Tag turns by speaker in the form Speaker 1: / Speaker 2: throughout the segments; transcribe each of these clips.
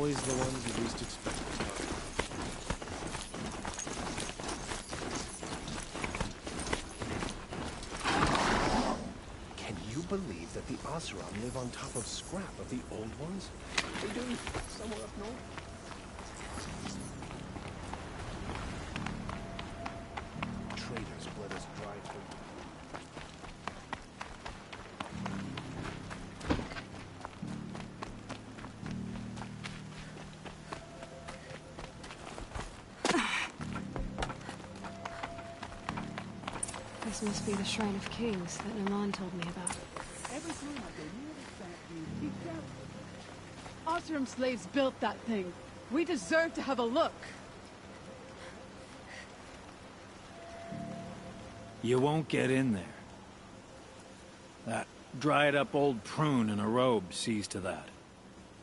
Speaker 1: always the ones you least expect. Can you believe that the Oseram live on top of scrap of the old ones? They do, somewhere up north. Traitors bled us dry food.
Speaker 2: This must be the Shrine of Kings that Naman told me about.
Speaker 3: Every time I go near the statue, he shouts. Oseram slaves built that thing. We deserve to have a look.
Speaker 4: You won't get in there. That dried-up old prune in a robe sees to that.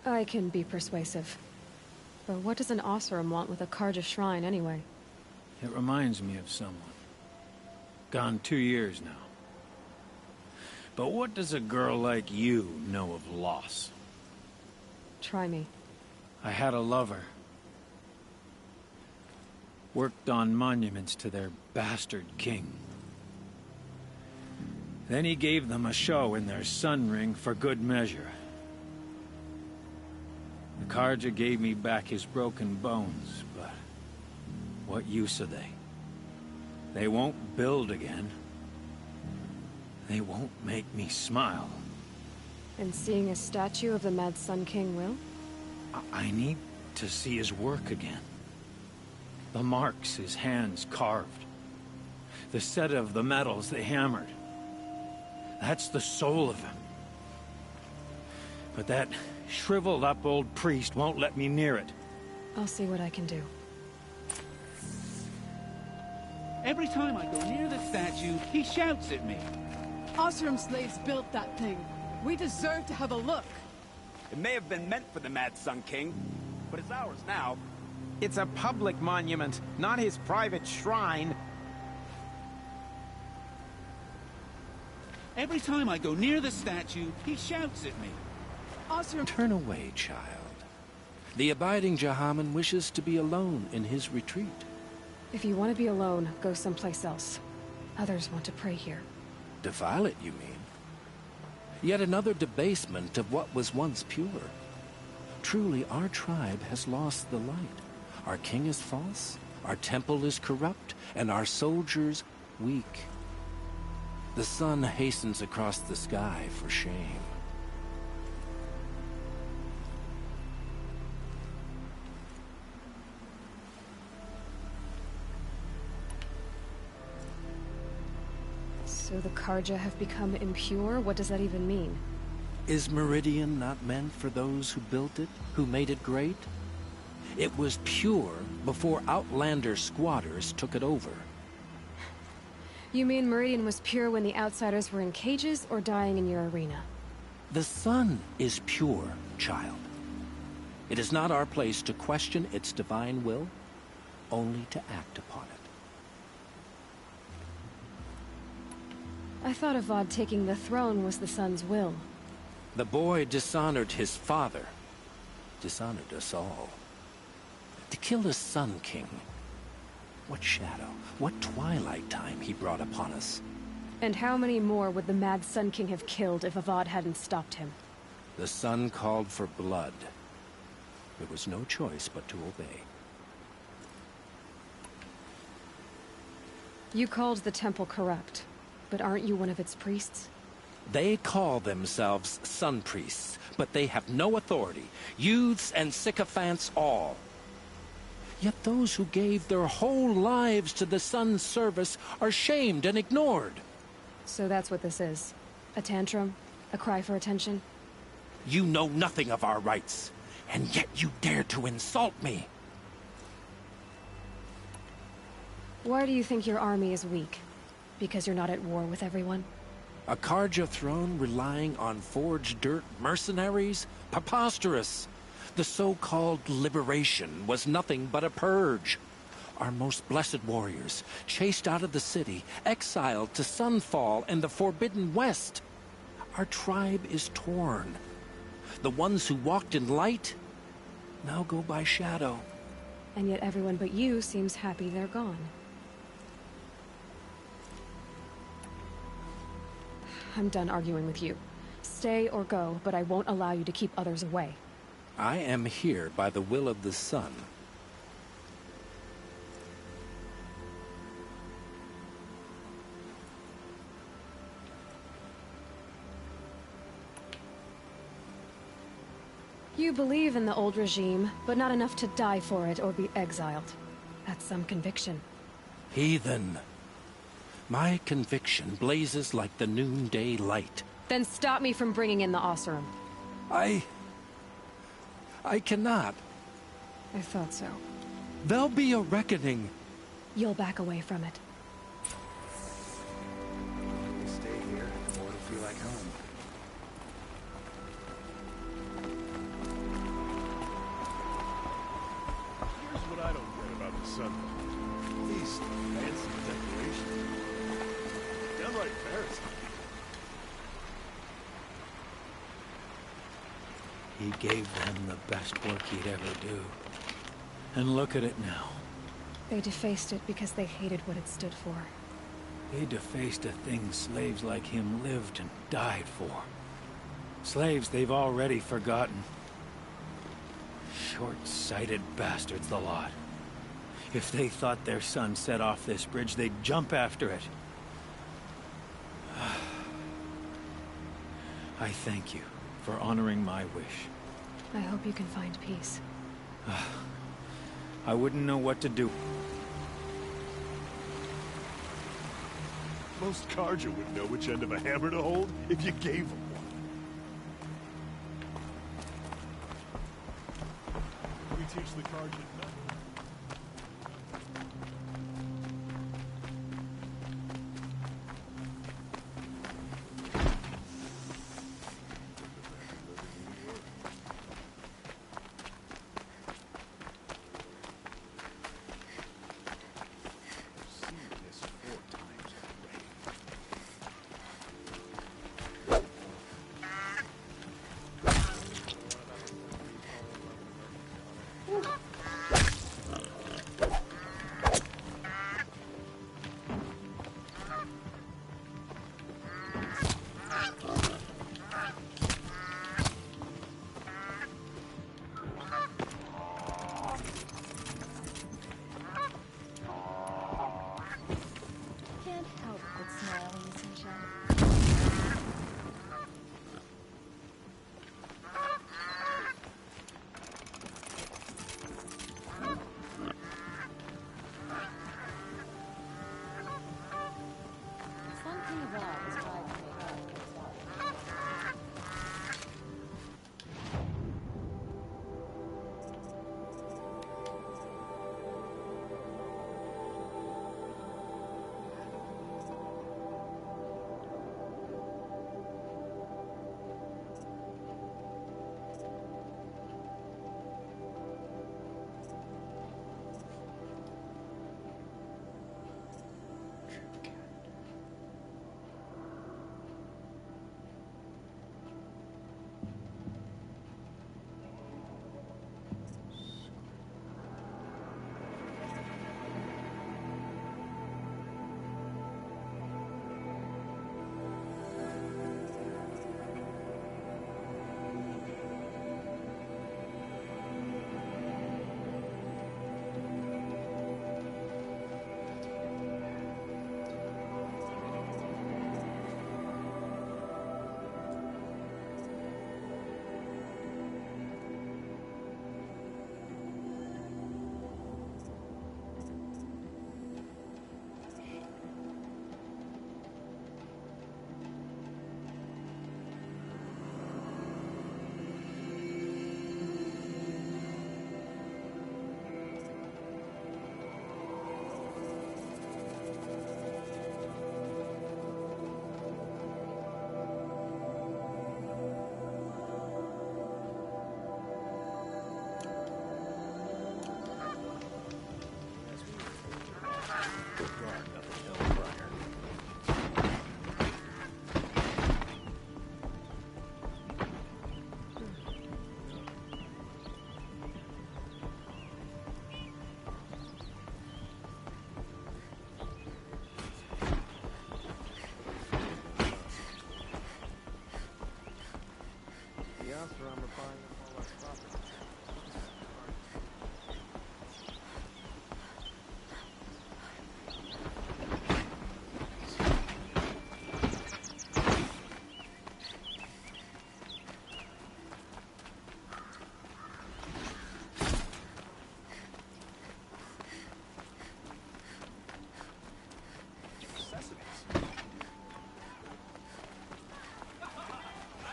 Speaker 2: I can be persuasive. But what does an Oseram want with a Karja shrine, anyway?
Speaker 4: It reminds me of someone. Gone 2 years now. But what does a girl like you know of loss?
Speaker 2: Try me.
Speaker 4: I had a lover. Worked on monuments to their bastard king. Then he gave them a show in their sun ring for good measure. The Karja gave me back his broken bones, but what use are they? They won't build again. They won't make me smile.
Speaker 2: And seeing a statue of the Mad Sun King will?
Speaker 4: I need to see his work again. The marks his hands carved. The set of the metals they hammered. That's the soul of him. But that shriveled up old priest won't let me near it.
Speaker 2: I'll see what I can do.
Speaker 5: Every time I go near the statue, he shouts at me.
Speaker 3: Oseram slaves built that thing. We deserve to have a look.
Speaker 6: It may have been meant for the Mad Sun King, but it's ours now.
Speaker 7: It's a public monument, not his private shrine.
Speaker 5: Every time I go near the statue, he shouts at me.
Speaker 3: Oseram...
Speaker 8: Turn away, child. The abiding Jahaman wishes to be alone in his retreat.
Speaker 2: If you want to be alone, go someplace else. Others want to pray here.
Speaker 8: Defile it, you mean? Yet another debasement of what was once pure. Truly, our tribe has lost the light. Our king is false, our temple is corrupt, and our soldiers weak. The sun hastens across the sky for shame.
Speaker 2: So the Karja have become impure? What does that even mean?
Speaker 8: Is Meridian not meant for those who built it, who made it great? It was pure before outlander squatters took it over.
Speaker 2: You mean Meridian was pure when the outsiders were in cages or dying in your arena?
Speaker 8: The sun is pure, child. It is not our place to question its divine will, only to act upon it.
Speaker 2: I thought Avad taking the throne was the sun's will.
Speaker 8: The boy dishonored his father, dishonored us all. To kill the Sun King, what shadow, what twilight time he brought upon us.
Speaker 2: And how many more would the Mad Sun King have killed if Avad hadn't stopped him?
Speaker 8: The sun called for blood. There was no choice but to obey.
Speaker 2: You called the temple corrupt, but aren't you one of its priests?
Speaker 8: They call themselves sun priests, but they have no authority. Youths and sycophants all. Yet those who gave their whole lives to the sun's service are shamed and ignored.
Speaker 2: So that's what this is. A tantrum? A cry for attention?
Speaker 8: You know nothing of our rights, and yet you dare to insult me.
Speaker 2: Why do you think your army is weak? Because you're not at war with everyone?
Speaker 8: A Karja throne relying on forged dirt mercenaries? Preposterous! The so-called liberation was nothing but a purge. Our most blessed warriors, chased out of the city, exiled to Sunfall and the Forbidden West. Our tribe is torn. The ones who walked in light now go by shadow.
Speaker 2: And yet everyone but you seems happy they're gone. I'm done arguing with you. Stay or go, but I won't allow you to keep others away.
Speaker 8: I am here by the will of the sun.
Speaker 2: You believe in the old regime, but not enough to die for it or be exiled. That's some conviction.
Speaker 8: Heathen. My conviction blazes like the noonday light.
Speaker 2: Then stop me from bringing in the Oseram.
Speaker 8: I cannot.
Speaker 2: I thought so.
Speaker 8: There'll be a reckoning.
Speaker 2: You'll back away from it.
Speaker 1: We stay here, the more it'll feel like home.
Speaker 9: Here's what I don't get about the sun. These fancy decorations. Downright embarrassing.
Speaker 4: He gave them the best work he'd ever do. And look at it now.
Speaker 2: They defaced it because they hated what it stood for.
Speaker 4: They defaced a thing slaves like him lived and died for. Slaves they've already forgotten. Short-sighted bastards, the lot. If they thought their son set off this bridge, they'd jump after it. I thank you for honoring my wish.
Speaker 2: I hope you can find peace.
Speaker 4: I wouldn't know what to do.
Speaker 9: Most Carja would know which end of a hammer to hold if you gave them one. We teach the Carja nothing.
Speaker 10: Oseram are buying up all our property.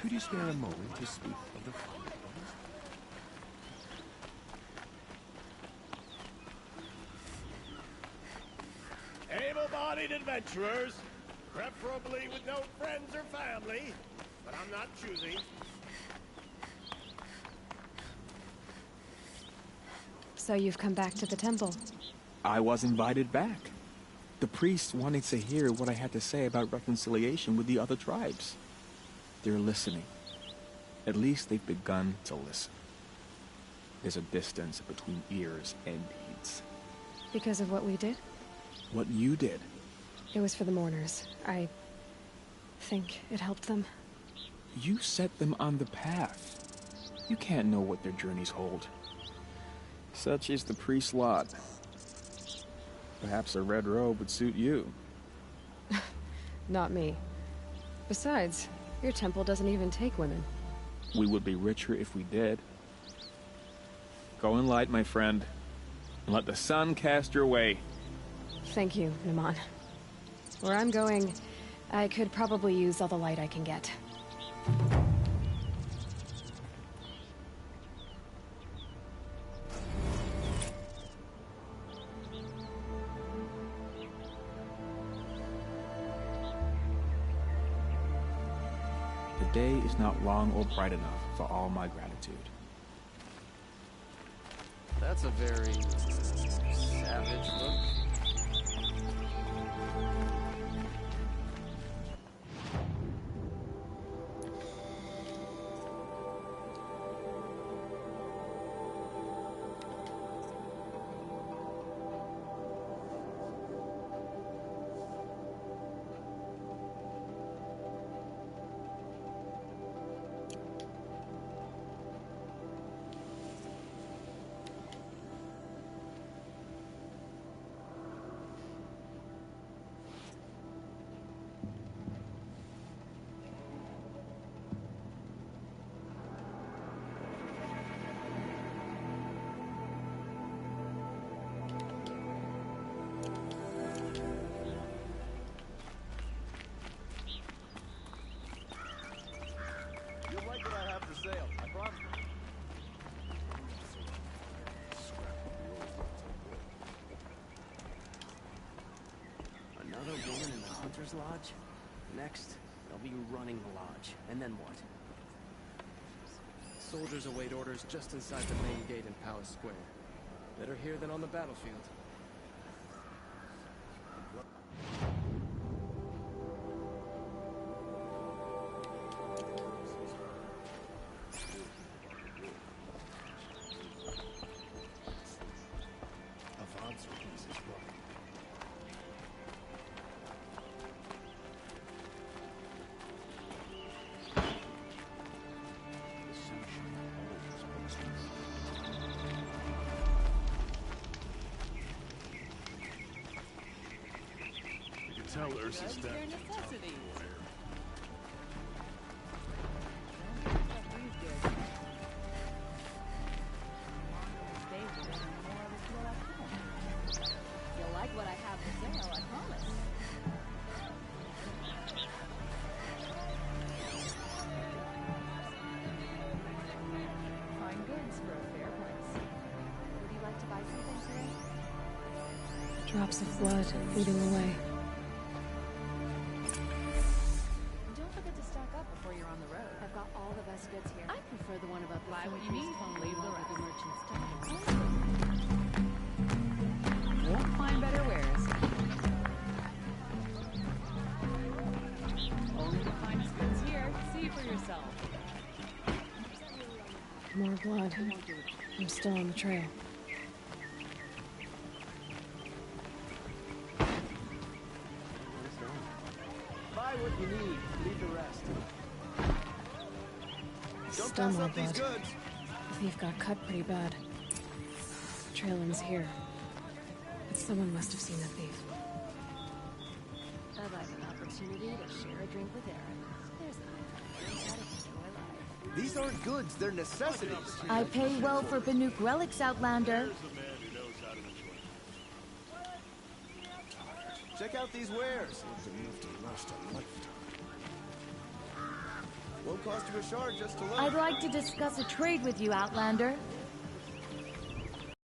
Speaker 1: Could you spare a moment to speak of the fun?
Speaker 9: Able-bodied adventurers, preferably with no friends or family, but I'm not choosy.
Speaker 2: So you've come back to the temple.
Speaker 11: I was invited back. The priests wanted to hear what I had to say about reconciliation with the other tribes. They're listening. At least they've begun to listen. There's a distance between ears and deeds.
Speaker 2: Because of what we did?
Speaker 11: What you did.
Speaker 2: It was for the mourners. I think it helped them.
Speaker 11: You set them on the path. You can't know what their journeys hold. Such is the priest's lot. Perhaps a red robe would suit you.
Speaker 2: Not me. Besides, your temple doesn't even take women.
Speaker 11: We would be richer if we did. Go in light, my friend, and let the sun cast your way.
Speaker 2: Thank you, Naman. Where I'm going, I could probably use all the light I can get.
Speaker 11: The day is not long or bright enough for all my gratitude.
Speaker 10: That's a very savage look.
Speaker 9: You'll like what I have for sale, I promise.
Speaker 1: Another woman in the Hunter's Lodge? Next, they'll be running the lodge. And then what? Soldiers await orders just inside the main gate in Palace Square. Better here than on the battlefield.
Speaker 9: Tell Ursa's death.
Speaker 12: You'll like what I have for sale, I promise. Fine goods for a fair price. Would you like to buy something today?
Speaker 2: Drops of blood leading the way.
Speaker 12: Don't forget to stock up before you're on the road. I've got all the best goods here. I prefer the one about the buy what you need and leave the rest. Won't find better wares. Only the finest goods here. See for yourself.
Speaker 2: More blood. I'm still on the trail.
Speaker 1: Buy what you need, leave the rest.
Speaker 2: Still more blood. The thief got cut pretty bad. The trail ends here. Someone must have seen the thief.
Speaker 12: I'd like an opportunity to share a drink with Aaron. There's how to enjoy life.
Speaker 1: These aren't goods, they're necessities.
Speaker 13: I pay well for Banuk relics, Outlander.
Speaker 1: Check out these wares. Won't cost you a shard just to look.
Speaker 13: I'd like to discuss a trade with you, Outlander.